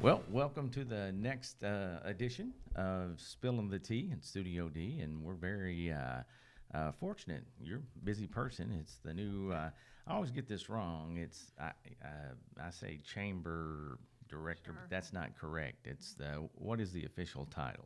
Well, welcome to the next edition of Spilling the Tea in Studio D, and we're very fortunate. You're a busy person. It's the new. I always get this wrong. I say chamber director, but that's not correct. It's the what is the official title?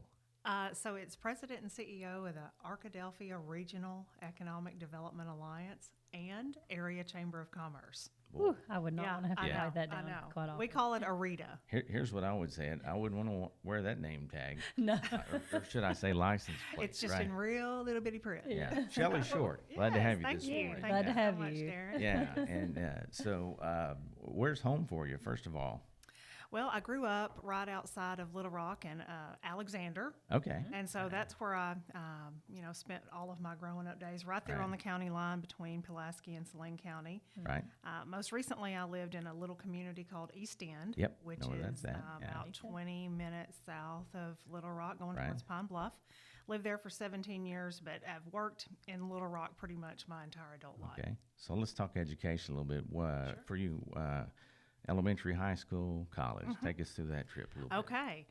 So it's president and CEO of the Arkadelphia Regional Economic Development Alliance and Area Chamber of Commerce. Whew, I would not want to have to I write that know, down I know. quite often. We call it ARETA. Here's what I would say. I wouldn't want to wear that name tag. No. Or should I say license plate? It's just right? in real little bitty print. Yeah. Shelley Short. Glad to Yes, have you thank this you. morning. Thank Glad you to so have much, you. Darren. Yeah, and so where's home for you, first of all? Well, I grew up right outside of Little Rock in Alexander. Okay. And so that's where I, spent all of my growing up days, right there Right. on the county line between Pulaski and Saline County. Right. Most recently, I lived in a little community called East End, Yep, which know where is that's at, yeah. about 20 minutes south of Little Rock, going Right. towards Pine Bluff. Lived there for 17 years, but I've worked in Little Rock pretty much my entire adult life. Okay. So let's talk education a little bit. For you, elementary, high school, college. Take us through that trip a little bit. Okay.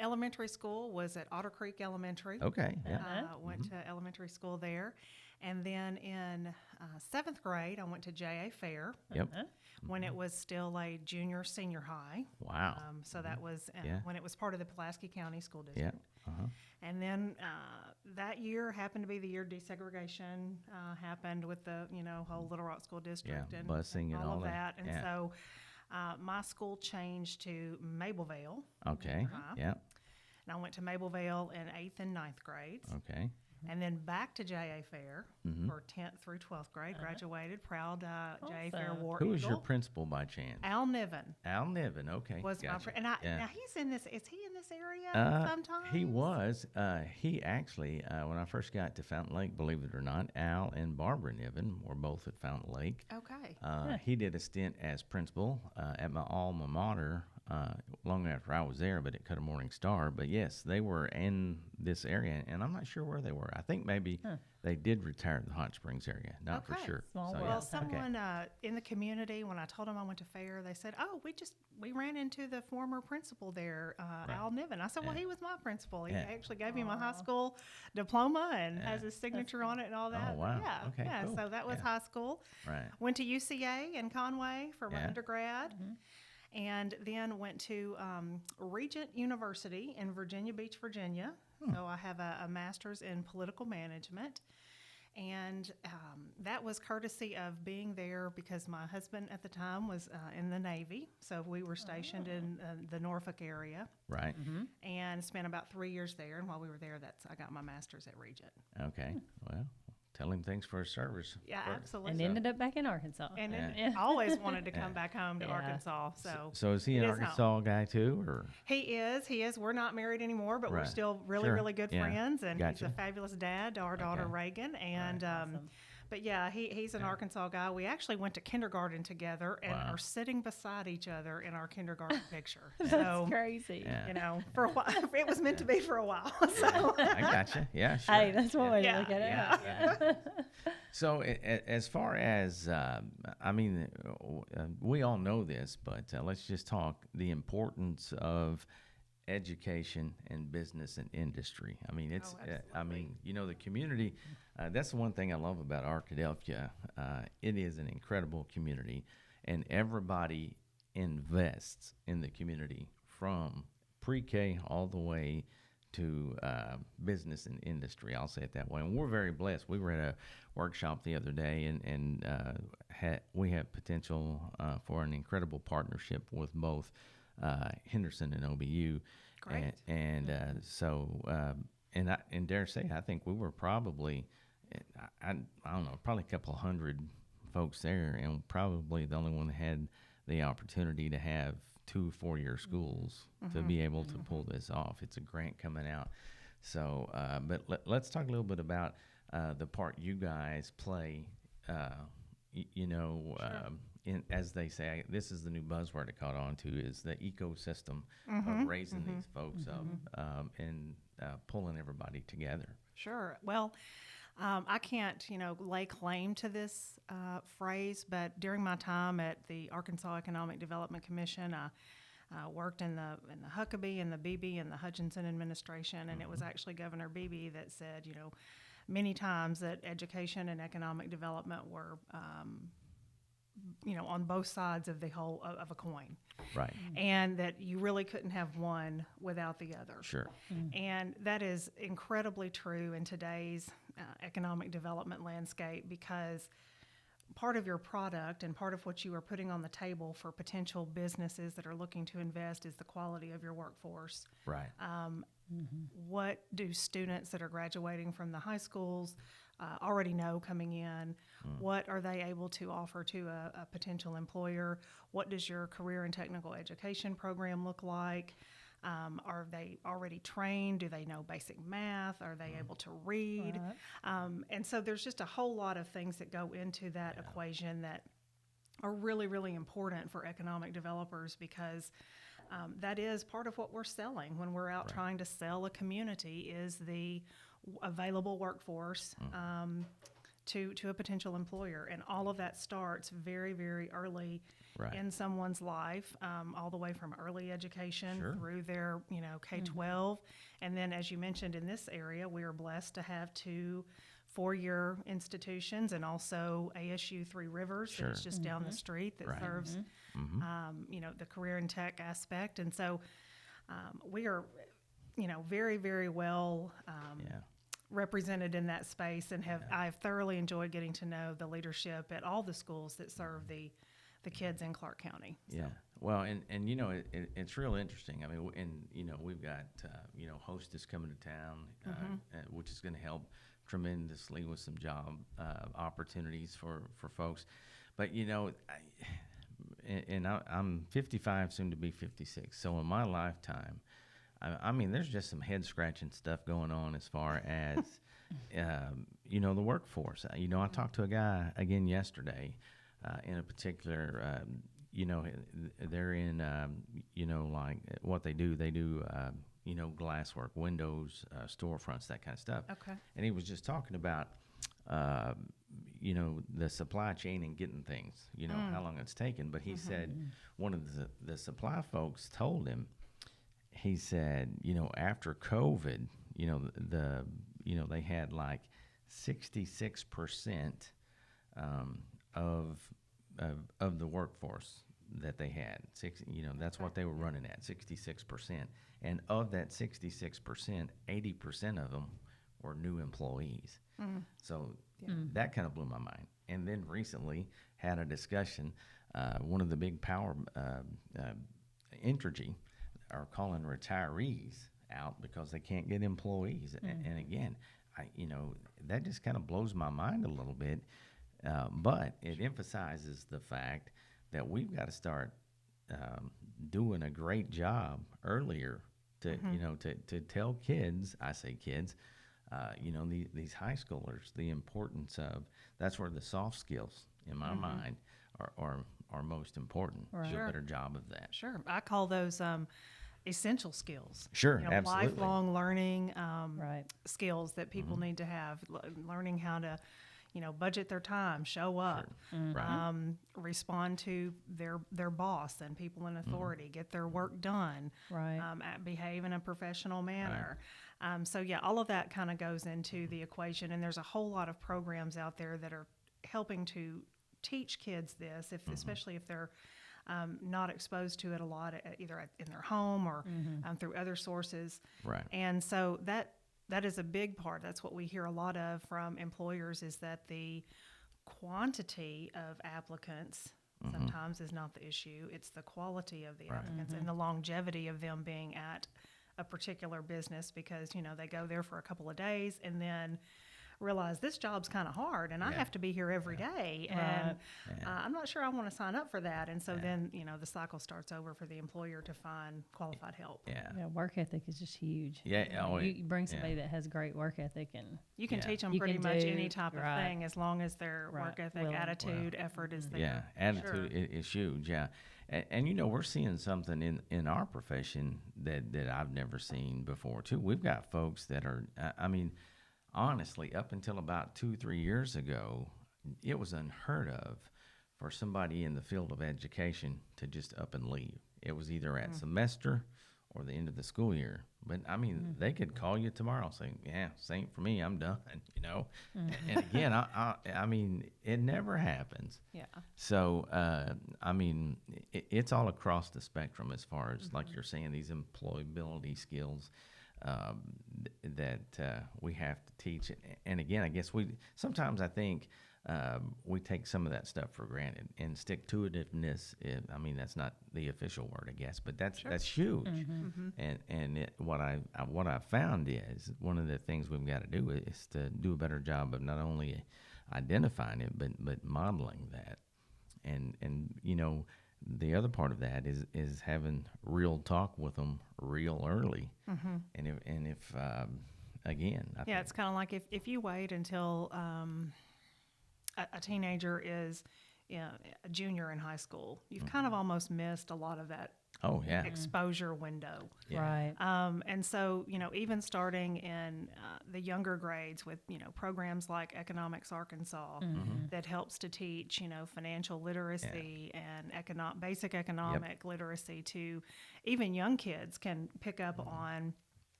Elementary school was at Otter Creek Elementary. Okay. Yeah. Went to elementary school there. And then in seventh grade, I went to J.A. Fair Yep. when it was still a junior, senior high. Wow. So that was Yeah. when it was part of the Pulaski County School Yeah. District. Uh-huh. And then that year happened to be the year desegregation happened with the whole Little Rock School District Yeah, and busing and all that. And Yeah. so my school changed to Mablevale. Okay. Uh-huh. Yeah. And I went to Mablevale in 8th and 9th grades. Okay. And then back to J.A. Fair Mhm. for 10th through 12th grade. Graduated, proud J.A. Fair Awesome. War Who was your Eagle. principal by chance? Al Niven Al Niven. Okay. was my gotcha. friend. And Yeah. now he's in this. Is he in this area sometimes? He was. He actually, when I first got to Fountain Lake, believe it or not, Al and Barbara Niven were both at Fountain Lake. Okay. He did a stint as principal at my alma mater long after I was there, but at Cutter Morning Star. But yes, they were in this area, and I'm not sure where they were. I think maybe they did retire to the Hot Springs area, not for Okay. sure. Small So, world. Well, yeah. someone in the community, when I told them I went to Fair, they said, "Oh, we ran into the former principal there, Al Niven." I said, "Well, Yeah. he was my principal. He Yeah. actually gave me my high school diploma and has his signature on it and all that." Oh, wow. Yeah, Okay, yeah. cool. So that was Yeah. high school. Right. Went to UCA in Conway for my Yeah. undergrad. And then went to Regent University in Virginia Beach, Virginia. So I have a master's in political management. And that was courtesy of being there because my husband at the time was in the Navy. So we were stationed in the Norfolk area Right. and spent about 3 years there. And while we were there, I got my master's at Regent. Okay. Well, tell him thanks for his service. Yeah, first. absolutely. And ended up back in Arkansas. And Yeah. I always wanted to come Yeah. back home to Yeah. Arkansas. So is he an it is home. Arkansas guy too, or? He is. We're not married anymore, but we're Right. still really, Sure. really good Yeah. friends. And he's Gotcha. a fabulous dad to our daughter Okay. Reagan. And Awesome. but yeah, he's an Arkansas guy. We actually went to kindergarten together and Wow. are sitting beside each other in our kindergarten picture. That's So crazy. Yeah. for a while, it was meant to be for a while. So I gotcha. Yeah, sure. Hey, that's one way to Yeah. look at it. Yeah. So as far as, we all know this, but let's just talk the importance of education and business and industry. I mean, it's, the community, that's the one thing I love about Arkadelphia. It is an incredible community, and everybody invests in the community from pre-K all the way to business and industry. I'll say it that way. And we're very blessed. We were at a workshop the other day, and we have potential for an incredible partnership with both Henderson and OBU. Great. And I dare say, I think we were probably, I don't know, probably a couple hundred folks there, and probably the only one that had the opportunity to have 2 4-year schools to be able to pull this off. It's a grant coming out. So, but let's talk a little bit about the part you guys play, as they say, this is the new buzzword I caught on to, is the ecosystem of raising these folks up and pulling everybody together. Sure. Well, I can't, lay claim to this phrase, but during my time at the Arkansas Economic Development Commission, worked in the Huckabee and the Beebe and the Hutchinson administration, and it was actually Governor Beebe that said, many times that education and economic development were, on both sides of the whole of a coin, Right. and that you really couldn't have one without the other. Sure. And that is incredibly true in today's economic development landscape, because part of your product and part of what you are putting on the table for potential businesses that are looking to invest is the quality of your workforce. Right. What do students that are graduating from the high schools already know coming in? What are they able to offer to a potential employer? What does your career and technical education program look like? Are they already trained? Do they know basic math? Are they able to read? And so there's just a whole lot of things that go into that equation that are really, really important for economic developers, because that is part of what we're selling when we're out trying to sell a community, is the available workforce to a potential employer. And all of that starts very, very early in someone's life, all the way from early education through their, K-12. And then, as you mentioned, in this area, we are blessed to have 2 four-year institutions, and also ASU Three Rivers, that's just down the street, that serves, the career and tech aspect. And so we are, very, very well represented in that space, and I've thoroughly enjoyed getting to know the leadership at all the schools that serve the kids in Clark County. So. Yeah. Well, and it's real interesting. I mean, we've got, Hostess coming to town, which is going to help tremendously with some job opportunities for folks. But, I'm 55, soon to be 56. So in my lifetime, I mean, there's just some head-scratching stuff going on as far as, the workforce. I talked to a guy again yesterday in a particular, they're in, like what they do glasswork, windows, storefronts, that kind of stuff. Okay. And he was just talking about, the supply chain and getting things, how long it's taken. But he said one of the supply folks told him, he said, after COVID, they had like 66% of the workforce that they had. That's what they were running at, 66%. And of that 66%, 80% of them were new employees. So that kind of blew my mind. And then recently had a discussion. One of the big power Entergy are calling retirees out because they can't get employees. And again, that just kind of blows my mind a little bit. But it emphasizes the fact that we've got to start doing a great job earlier to to tell kids, I say kids, these high schoolers, the importance of, that's where the soft skills in my mind are most important. Right. Do a better job of that. Sure. I call those essential skills. Sure, absolutely. Lifelong learning skills that people Mm-hmm. need to have, learning how to, budget their time, show up, Right. respond to their boss and people in authority, get their work done, Right. Behave in a professional manner. So yeah, all of that kind of goes into the equation, and there's a whole lot of programs out there that are helping to teach kids this, especially if they're not exposed to it a lot, either in their home or through other sources. Right. And so that is a big part. That's what we hear a lot of from employers, is that the quantity of applicants sometimes is not the issue. It's the quality of the applicants and the longevity of them being at a particular business, because, they go there for a couple of days and then realize this job's kind of hard and I have to be here every day, and I'm not sure I want to sign up for that. And so then, the cycle starts over for the employer to find qualified help. Yeah, work ethic is just huge. Yeah. You bring somebody that has great work ethic, and You can teach them You pretty can much do- any type of right. thing, as long as their work ethic, willing. attitude, effort is there. Yeah, attitude is huge. Yeah, and we're seeing something in our profession that I've never seen before too. We've got folks that are, honestly, up until about 2-3 years ago, it was unheard of for somebody in the field of education to just up and leave. it was either at semester or the end of the school year. But I mean, they could call you tomorrow saying, "Yeah, same for me. I'm done." You know. And again, I mean, it never happens. Yeah. So I mean, it's all across the spectrum as far as like you're saying, these employability skills that we have to teach. And again, I guess sometimes I think we take some of that stuff for granted, and stick-to-itiveness. I mean, that's not the official word, I guess, but that's huge. And what I've found is one of the things we've got to do is to do a better job of not only identifying it, but modeling that. And you know, the other part of that is having real talk with them real early. And if again, I think It's kind of like if you wait until a teenager is a junior in high school, you've kind of almost missed a lot of that exposure window. Right. And so, you know, even starting in the younger grades with, you know, programs like Economics Arkansas that helps to teach, you know, financial literacy and basic economic literacy to even young kids can pick up on,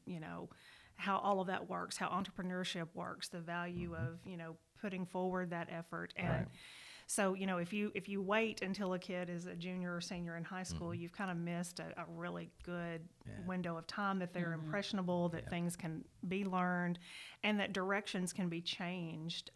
you know, how all of that works, how entrepreneurship works, the value of, you know, putting forward that effort. And so, you know, if you wait until a kid is a junior or senior in high school, you've kind of missed a really good window of time that they're impressionable, that things can be learned, and that directions can be changed.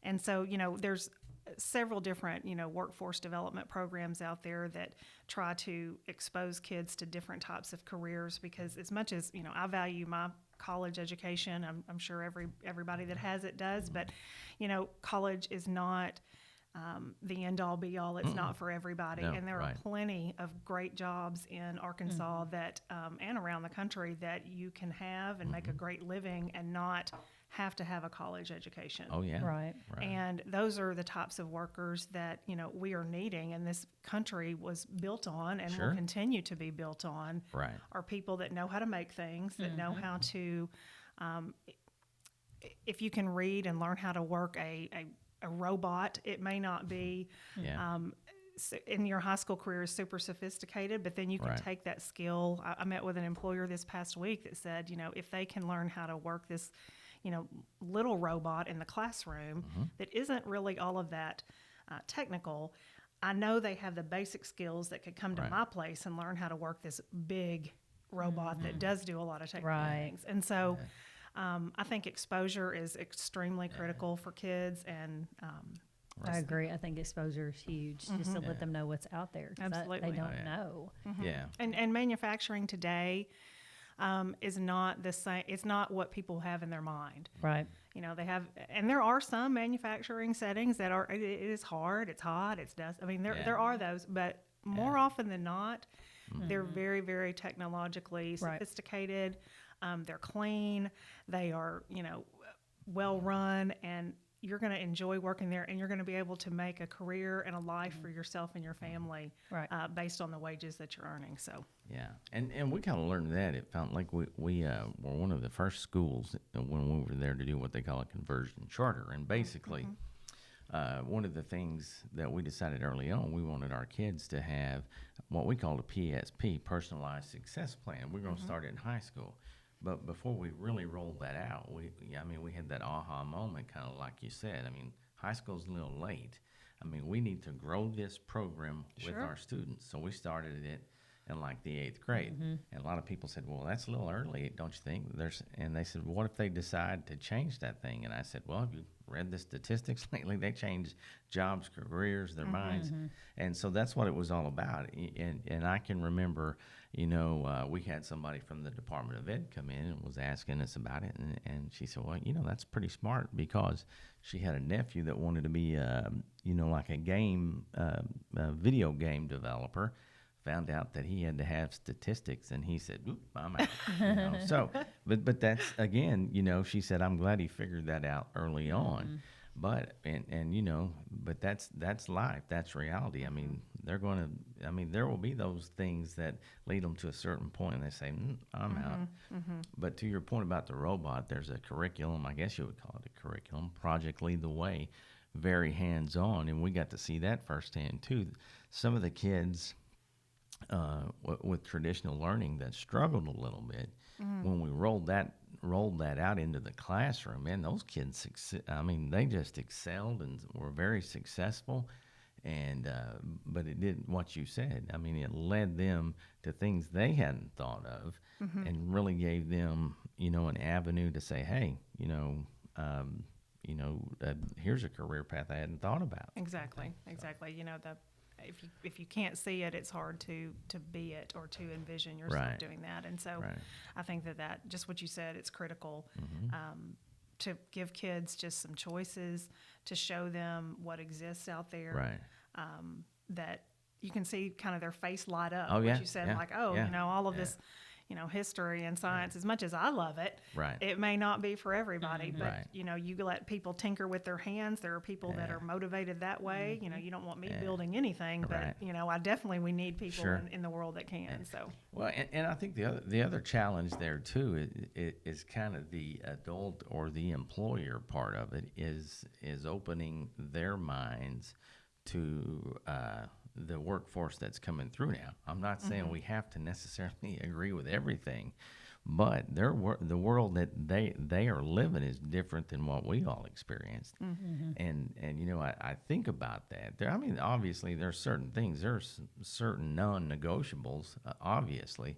And so, you know, there's several different, you know, workforce development programs out there that try to expose kids to different types of careers, because as much as, you know, I value my college education, I'm sure everybody that has it does, but, you know, college is not the end all be all. It's not for everybody. No, and there are plenty of great jobs in Arkansas that, and around the country, that you can have and make a great living and not have to have a college education. Oh yeah. Right. And those are the types of workers that, you know, we are needing, and this country was built on and will continue to be built on. Are people that know how to make things, that know how to, if you can read and learn how to work a robot, it may not be in your high school career is super sophisticated, but then you can take that skill. I met with an employer this past week that said, you know, if they can learn how to work this, you know, little robot in the classroom that isn't really all of that technical, I know they have the basic skills that could come to my place and learn how to work this big robot that does do a lot of technical things. And so I think exposure is extremely critical for kids. And I agree. I think exposure is huge, just to let them know what's out there. 'Cause Absolutely. they don't know. And manufacturing today is not the same. It's not what people have in their mind. Right. You know, they have, and there are some manufacturing settings that are, it is hard, it's hot, it's dust. I mean, there are those, but more often than not, they're very, very technologically sophisticated. They're clean. They are, you know, well run, and you're going to enjoy working there, and you're going to be able to make a career and a life for yourself and your family based on the wages that you're earning. So and we kind of learned that. It felt like we were one of the first schools when we were there to do what they call a conversion charter, and basically one of the things that we decided early on, we wanted our kids to have what we called a PSP, personalized success plan. We're going to start it in high school. But before we really rolled that out, we had that aha moment, kind of like you said. I mean, high school's a little late. I mean, we need to grow this program with our students. So we started it in like the 8th grade. And a lot of people said, well, that's a little early, don't you think? And they said, what if they decide to change that thing? And I said, well, have you read the statistics lately? They change jobs, careers, their minds. And so that's what it was all about. And I can remember, you know, we had somebody from the Department of Ed come in and was asking us about it. And she said, well, you know, that's pretty smart, because she had a nephew that wanted to be, you know, like a video game developer. Found out that he had to have statistics, and he said, oop, I'm out. You know? So, but that's, again, you know, she said, I'm glad he figured that out early on. But, and you know, but that's life, that's reality. I mean, there will be those things that lead them to a certain point, and they say, I'm out. But to your point about the robot, there's a curriculum, I guess you would call it a curriculum, Project Lead the Way, very hands-on, and we got to see that firsthand too. Some of the kids with traditional learning that struggled a little bit. When we rolled that out into the classroom, man, those kids, they just excelled and were very successful. And but it did what you said. I mean, it led them to things they hadn't thought of, and really gave them, an avenue to say, hey, here's a career path I hadn't thought about. Exactly. If you can't see it, it's hard to be it or to envision yourself doing that. And so I think that just what you said, it's critical to give kids just some choices, to show them what exists out there, that you can see kind of their face light up. What you said, all of this, history and science, as much as I love it, it may not be for everybody, but, you let people tinker with their hands. There are people that are motivated that way. You don't want me building anything, but, we need people in the world that can. So, well, and I think the other challenge there too is kind of the adult or the employer part of it is opening their minds to the workforce that's coming through now. I'm not saying we have to necessarily agree with everything, but the world that they are living is different than what we all experienced. And I think about that. Obviously there's certain things, there's certain non-negotiables, obviously,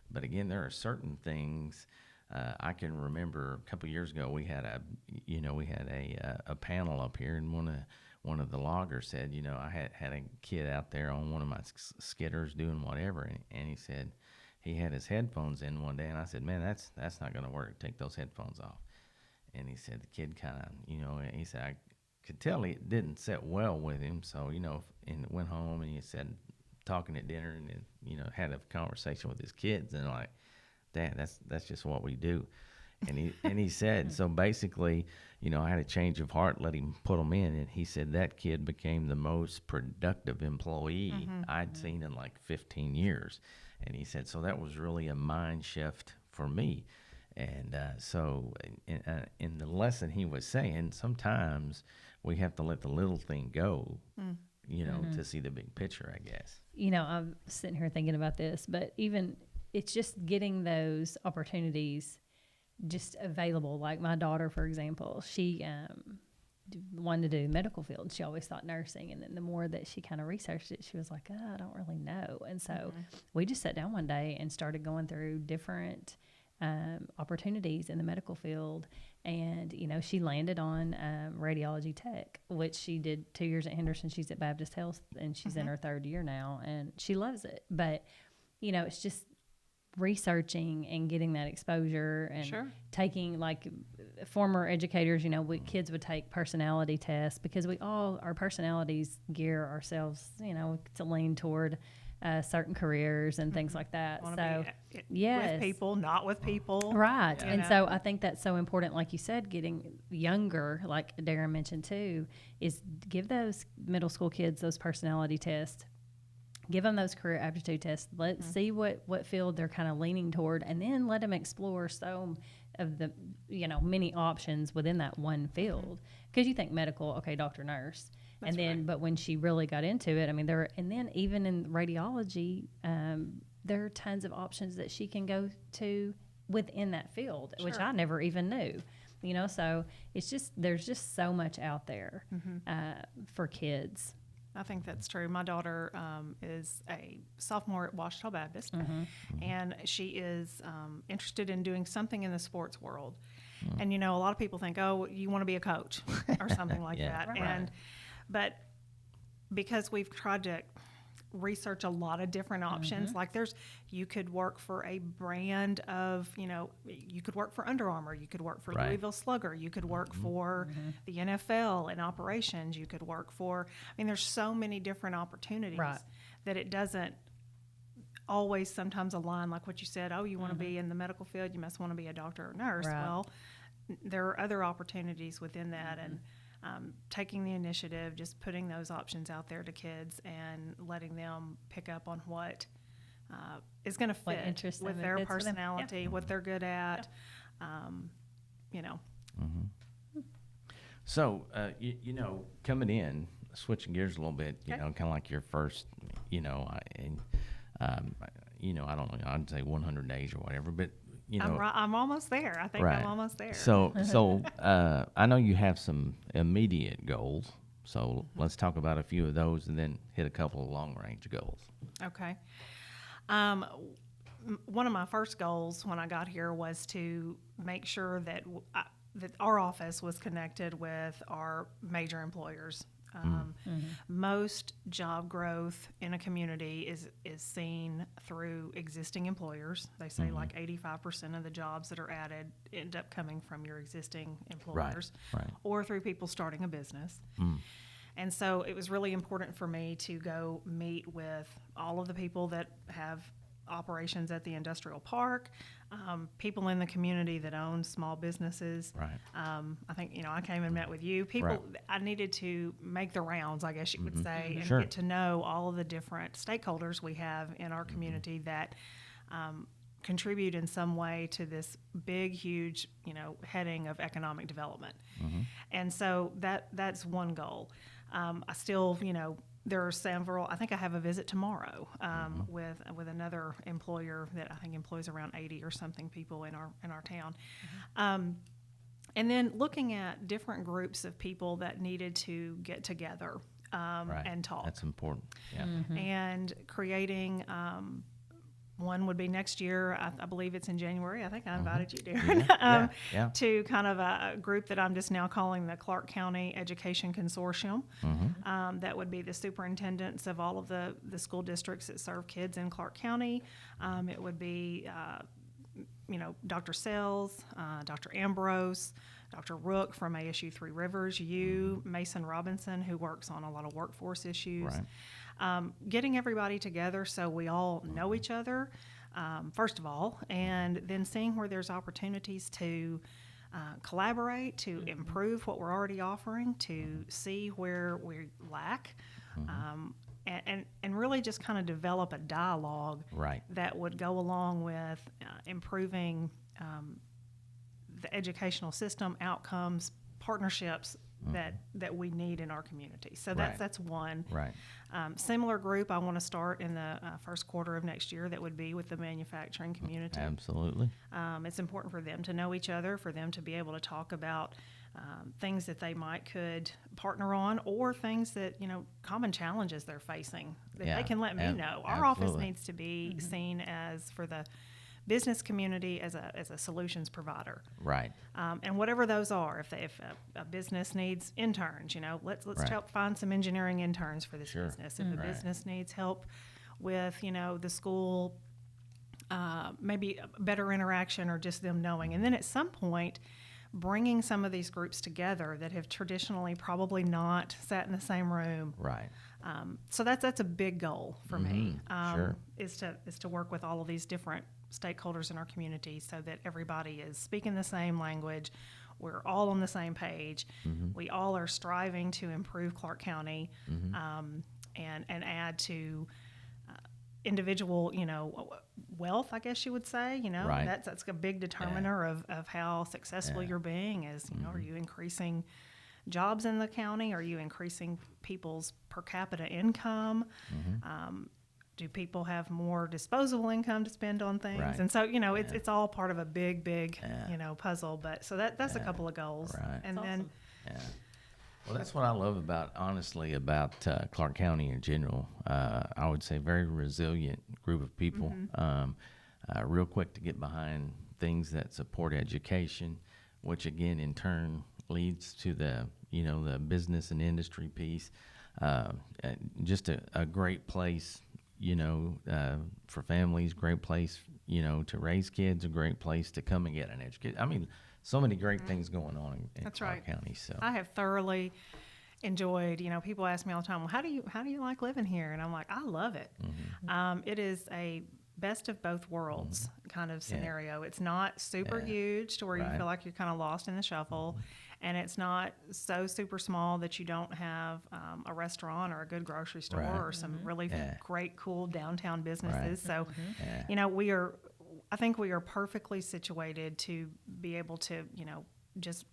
but again, there are certain things. I can remember a couple of years ago we had a panel up here, and one of the loggers said, I had a kid out there on one of my skidders doing whatever, and he said he had his headphones in one day, and I said, man, that's not going to work. Take those headphones off. And he said the kid kind of, he said I could tell it didn't sit well with him, so and went home and he said talking at dinner and then, had a conversation with his kids, and like, Dad, that's just what we do. And he said, so basically, I had a change of heart, let him put them in, and he said that kid became the most productive employee I'd seen in like 15 years. And he said, so that was really a mind shift for me. And so in the lesson he was saying, sometimes we have to let the little thing go, to see the big picture, I guess. I'm sitting here thinking about this, but even it's just getting those opportunities just available. Like my daughter, for example, she wanted to do medical field. She always thought nursing, and then the more that she kind of researched it, she was like, I don't really know. And so we just sat down one day and started going through different opportunities in the medical field, and she landed on radiology tech, which she did 2 years at Henderson. She's at Baptist Health, and she's in her third year now, and she loves it. But it's just researching and getting that exposure and taking, like former educators, kids would take personality tests because our personalities gear ourselves, to lean toward certain careers and things like that. So with people, not with people. Right. And so I think that's so important, like you said, getting younger, like Darren mentioned too, is give those middle school kids those personality tests. Give them those career aptitude tests. Let's see what field they're kind of leaning toward, and then let them explore some of the many options within that one field. Because you think medical, okay, doctor, nurse, that's but when she really got into it, and then even in radiology, there are tons of options that she can go to within that field, which I never even knew. So it's just there's just so much out there for kids. I think that's true. My daughter is a sophomore at Washita Baptist, and she is interested in doing something in the sports world. And, a lot of people think, oh, you want to be a coach or something like that. Right. But because we've tried to research a lot of different options, like you could work for a brand of, you could work for Under Armour, you could work for Louisville Slugger, you could work for the NFL in operations, you could work for, there's so many different opportunities that it doesn't always sometimes align, like what you said, oh, you want to be in the medical field, you must want to be a doctor or nurse. Well, there are other opportunities within that, and taking the initiative, just putting those options out there to kids and letting them pick up on what is going to fit with their personality, what they're good at, So, coming in, switching gears a little bit, kind of like your first, I don't know, I'd say 100 days or whatever, but I'm almost there. I think right. I'm almost there. So I know you have some immediate goals. So let's talk about a few of those and then hit a couple of long range goals. Okay. One of my first goals when I got here was to make sure that that our office was connected with our major employers. Most job growth in a community is seen through existing employers. They say like 85% of the jobs that are added end up coming from your existing employers, right. or through people starting a business. And so it was really important for me to go meet with all of the people that have operations at the industrial park, people in the community that own small businesses. Right. I think, I came and met with you. People, Right. I needed to make the rounds, I guess you would say, and Sure. get to know all of the different stakeholders we have in our community that contribute in some way to this big, huge, heading of economic development. And so that's one goal. I still, there are several. I think I have a visit tomorrow with another employer that I think employs around 80 or something people in our town. And then looking at different groups of people that needed to get together Right. and talk. That's important. Yeah. And creating. One would be next year. I believe it's in January. I think I invited you, Darren, Yeah. to kind of a group that I'm just now calling the Clark County Education Consortium. That would be the superintendents of all of the school districts that serve kids in Clark County. It would be, Dr. Sells, Dr. Ambrose, Dr. Rook from ASU Three Rivers, Mason Robinson, who works on a lot of workforce issues. Right. Getting everybody together so we all know each other, first of all, and then seeing where there's opportunities to collaborate, to improve what we're already offering, to see where we lack, and really just kind of develop a dialogue Right. that would go along with improving the educational system, outcomes, partnerships that we need in our community. So Right. that's one. Right. Similar group I want to start in the first quarter of next year that would be with the manufacturing community. Absolutely. It's important for them to know each other, for them to be able to talk about things that they could partner on, or things that, common challenges they're facing that Yeah, they can let me know. Our office absolutely. needs to be seen as, for the business community, as a solutions provider. Right. And whatever those are, if a business needs interns, let's Right. help find some engineering interns for this Sure. business. If a Right. business needs help with, the school, maybe a better interaction or just them knowing. And then at some point, bringing some of these groups together that have traditionally probably not sat in the same room. Right. So that's a big goal for me. Sure. Is to work with all of these different stakeholders in our community so that everybody is speaking the same language. We're all on the same page. We all are striving to improve Clark County and add to individual, wealth, I guess you would say. Right. That's a big determiner of how successful you're being. Is are you increasing jobs in the county? Are you increasing people's per capita income? Do people have more disposable income to spend on things? Right. And so, it's all part of a big, puzzle. But so that's a couple of goals. Right. And then, Yeah. Well, that's what I love honestly, about Clark County in general. I would say very resilient group of people, real quick to get behind things that support education, which again, in turn, leads to the business and industry piece. Just a great place, for families, great place, to raise kids, a great place to come and get an education. I mean, so many great things going on in That's Clark right. County. So I have thoroughly enjoyed, people ask me all the time, well, how do you like living here? And I'm like, I love it. It is a best of both worlds kind of scenario. It's not super huge to where you Right. feel like you're kind of lost in the shuffle. And it's not so super small that you don't have a restaurant or a good grocery store Right. or some really Yeah. great, cool downtown businesses. So, yeah. I think we are perfectly situated to be able to, just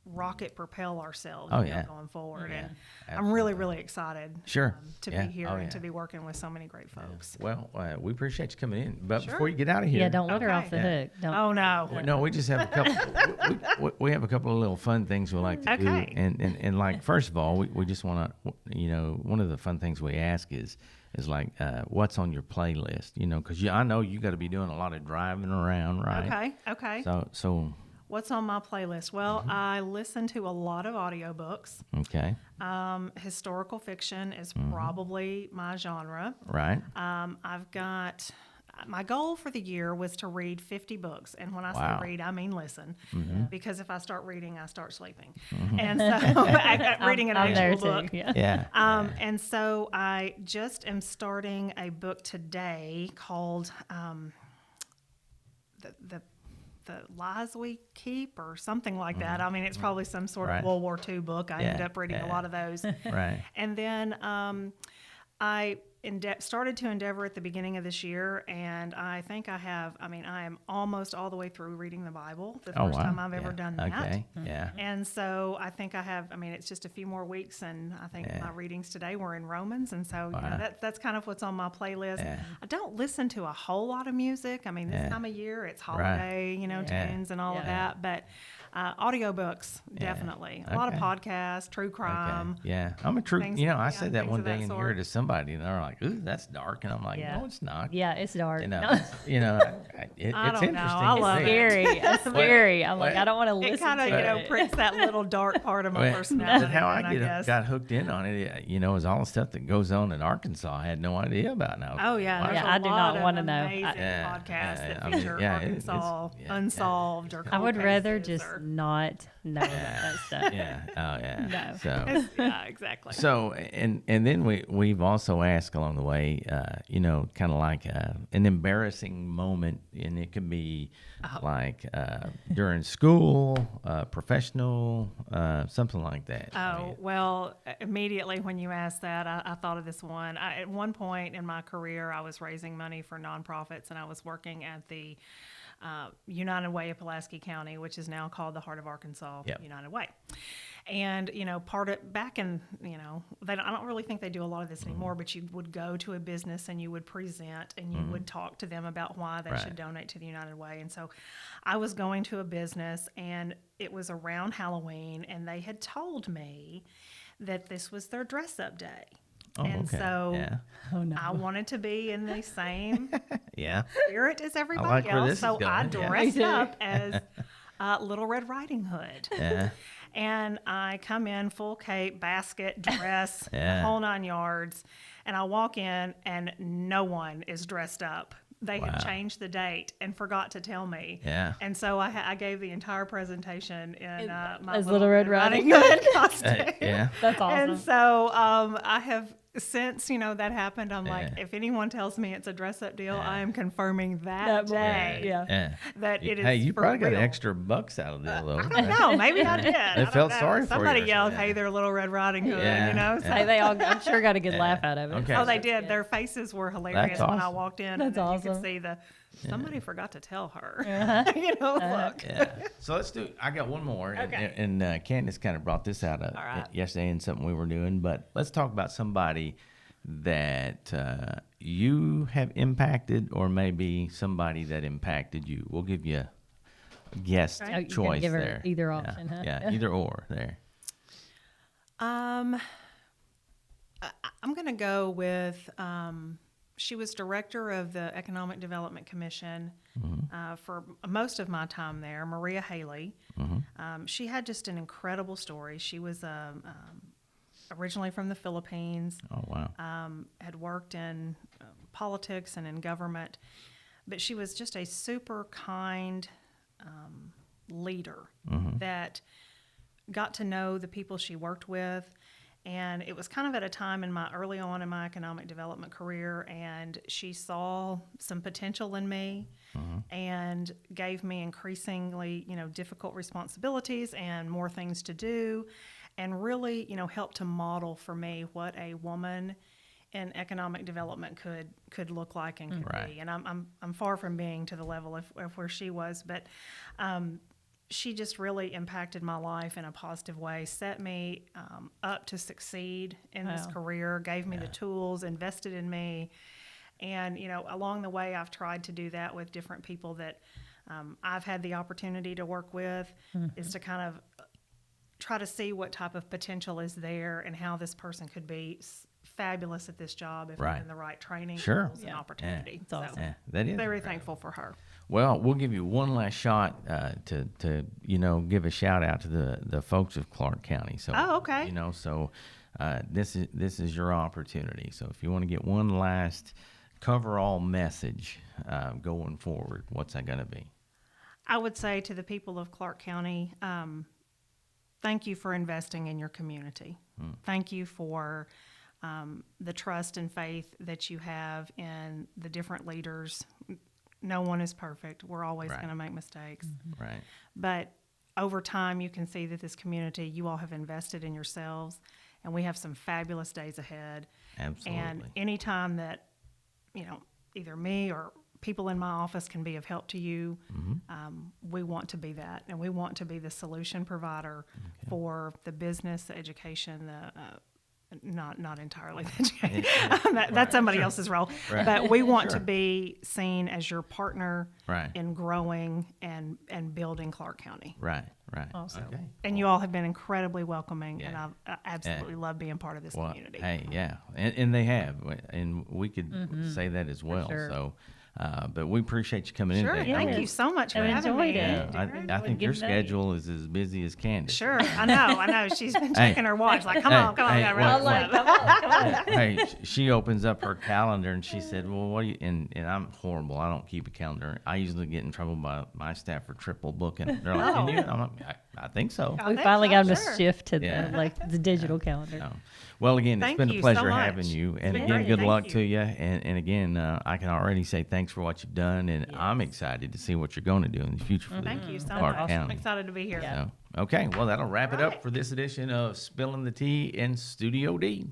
rocket propel ourselves Oh, you know, yeah. going forward. Yeah, And I'm really, absolutely. really excited Sure. to Yeah. be here Oh, and yeah. to be working with so many great folks. Well, we appreciate you coming in. But Sure. before you get out of here, Yeah, don't let her Okay. off the Yeah. hook. Don't. Oh, no. No, we just have a couple. we have a couple of little fun things we like to Okay. do, and like first of all, we just want to, one of the fun things we ask is like what's on your playlist, because I know you got to be doing a lot of driving around, right? Okay. So What's on my playlist? Well, Mm-hmm. I listen to a lot of audiobooks. okay, Historical fiction is Mm-hmm. probably my genre. right, I've got my goal for the year was to read 50 books. And when I Wow. say read, I mean listen. Mm-hmm. Because if I start reading, I start sleeping. And so reading an I'm there actual too. book. Yeah. yeah, And so I just am starting a book today called the Lies We Keep or something like that. I mean, it's probably some sort Right. of World War II book. I ended Yeah, up reading yeah. a lot of those. right, And then I started to endeavor at the beginning of this year, and I think I am almost all the way through reading the Bible, the oh first wow, time I've ever yeah. done that. Okay, yeah, And so I think it's just a few more weeks, and I think Yeah. my readings today were in Romans, and so Wow. that's kind of what's on my playlist. Yeah. I don't listen to a whole lot of music. I mean, this Yeah. time of year, it's Right. holiday, Yeah. tunes and all of Yeah. that, but audiobooks, definitely. A lot of Okay. podcasts, true crime. okay, yeah. I'm a true. things- I yeah, said that things one of day that in sort. here to somebody, and they're like, "Ooh, that's dark," and I'm like, Yeah. "No, it's not." Yeah, it's dark. It's I it's don't interesting. know. I to love me. it. Scary. It's scary. I'm like, well, I don't want to It listen kind of, to it. pricks that little dark part of my Well, personality. But how I in, guess. got hooked in on it, is all the stuff that goes on in Arkansas. I had no idea about now. Oh yeah, there's Yeah, a I do lot not of wanna know. amazing Yeah, podcasts yeah, that I mean, feature yeah, it's- Arkansas yeah, unsolved or I cold would rather cases just or- not know about that stuff. Yeah. Oh yeah. No. So. yeah, exactly. So and then we've also asked along the way, kind of like an embarrassing moment, and it can be like during school, professional, something like that. Oh, well, immediately when you asked that, I thought of this one. At one point in my career, I was raising money for nonprofits, and I was working at the United Way of Pulaski County, which is now called the Heart of Arkansas Yep. United Way. And, part of back in, I don't really think they do a lot of this anymore, but you would go to a business and you would present and you would talk to them about why they Right. should donate to the United Way. And so I was going to a business, and it was around Halloween, and they had told me that this was their dress up day. Oh, and okay. so Yeah. Oh no. I wanted to be in the same Yeah. spirit as everybody like where else. this is So I going, yeah. dressed Me too. up as Little Red Riding Hood. Yeah. And I come in full cape, basket, dress, Yeah. the whole 9 yards. And I walk in, and no one is dressed up. They Wow. had changed the date and forgot to tell me. Yeah. And so I gave the entire presentation in my As Little Red Riding Hood costume. Yeah. That's awesome. And so I have since that happened. I'm like, Yeah. if anyone tells me it's a dress up deal, Yeah. I am confirming that That morning, day yeah. Yeah. that it is. Hey, you for probably got real. extra bucks out of it, though. I don't know. Maybe I did. I don't felt know. sorry for Somebody you or yelled, something. "Hey, they're Little Red Riding Hood!" Yeah. So. Hey, they all, I'm sure, got a good Yeah. laugh out of it. Okay. Oh, they did. Their faces were hilarious That's when I awesome. walked in. That's and then You awesome. could see somebody forgot to tell her. Uh-huh. Look. Yeah. So let's do. I got one more, Okay. and Candace kind of brought this out All right. yesterday in something we were doing. But let's talk about somebody that you have impacted, or maybe somebody that impacted you. We'll give you a guest Oh, you're gonna choice give her there. either Yeah. option, huh? Yeah, either or there. I'm going to go with. She was director of the Economic Development Commission for most of my time there, Maria Haley. She had just an incredible story. She was originally from the Philippines, Oh wow. had worked in politics and in government, but she was just a super kind leader that got to know the people she worked with. And it was kind of at a time early on in my economic development career, and she saw some potential in me and gave me increasingly, difficult responsibilities and more things to do, and really, helped to model for me what a woman in economic development could look like and could Right. be. And I'm far from being to the level of where she was, but she just really impacted my life in a positive way, set me up to succeed in this Wow. career, gave me the tools, invested in me. And, along the way, I've tried to do that with different people that I've had the opportunity to work with, is to kind of try to see what type of potential is there and how this person could be fabulous at this job if Right. given the right training, Sure. tools, and Yeah. opportunity. It's awesome. Yeah, that is Very incredible. thankful for her. Well, we'll give you one last shot to give a shout out to the folks of Clark County. So Oh, okay. this is your opportunity. So if you want to get one last cover all message going forward, what's that going to be? I would say to the people of Clark County, thank you for investing in your community. Thank you for the trust and faith that you have in the different leaders. No one is perfect. We're always Right. going to make mistakes. Right. But over time, you can see that this community, you all have invested in yourselves, and we have some fabulous days ahead. Absolutely. And anytime that, either me or people in my office can be of help to you, we want to be that. And we want to be the solution provider for the business, the education, not entirely the education. That's somebody else's role. Right. But we want to Sure. be seen as your partner Right. in growing and building Clark County. Right. Right. Awesome. Okay. And you all have been incredibly welcoming, and Yeah. I absolutely love being part of this Well, community. hey, yeah, and they have, and we could say that as well. sure. So, but we appreciate you coming Sure, in today. thank you so much for I having me. enjoyed it. Yeah, I think your schedule is as busy as Candace. Sure, I know. She's been Hey. checking her watch, like, come Hey, on, hey, we gotta wait, wrap wait. this up. Hey, she opens up her calendar and she said, "Well, what do you?" And I'm horrible. I don't keep a calendar. I usually get in trouble by my staff for triple booking. They're like, "Can you?" I'm like, I think so. I We think finally so, got them to sure. shift to Yeah. the digital calendar. So, well, again, it's Thank been a you so pleasure much. having you. And been again, great. good Thank luck you. to you. And again, I can already say thanks for what you've done. And I'm excited to see what you're going to do in the future for Thank you so Clark much. I'm County. excited to be here. Yeah. So, okay, well, that'll wrap it up Right. for this edition of Spilling the Tea in Studio D.